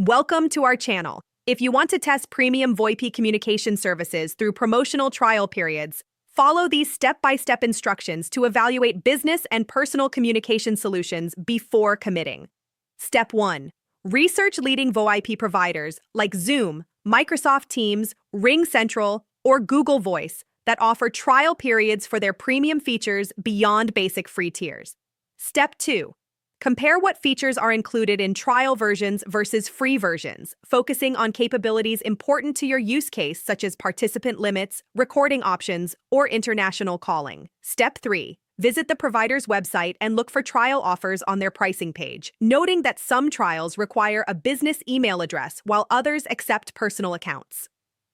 Welcome to our channel. If you want to test premium VoIP communication services through promotional trial periods, follow these step-by-step instructions to evaluate business and personal communication solutions before committing. Step 1. Research leading VoIP providers like Zoom, Microsoft Teams, RingCentral, or Google Voice that offer trial periods for their premium features beyond basic free tiers. Step 2. Compare what features are included in trial versions versus free versions, focusing on capabilities important to your use case such as participant limits, recording options, or international calling. Step 3. Visit the provider's website and look for trial offers on their pricing page, noting that some trials require a business email address while others accept personal accounts.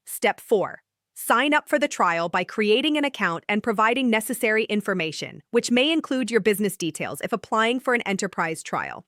Step 4. Sign up for the trial by creating an account and providing necessary information, which may include your business details if applying for an enterprise trial.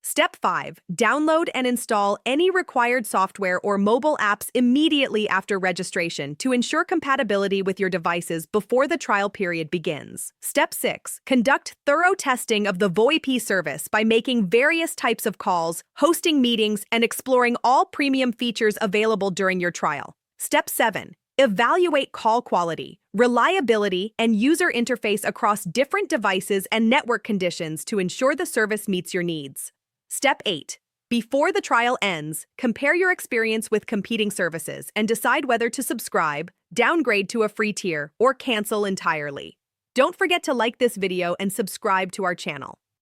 Step 5. Download and install any required software or mobile apps immediately after registration to ensure compatibility with your devices before the trial period begins. Step 6. Conduct thorough testing of the VoIP service by making various types of calls, hosting meetings, and exploring all premium features available during your trial. Step 7. Evaluate call quality, reliability, and user interface across different devices and network conditions to ensure the service meets your needs. Step 8. Before the trial ends, compare your experience with competing services and decide whether to subscribe, downgrade to a free tier, or cancel entirely. Don't forget to like this video and subscribe to our channel.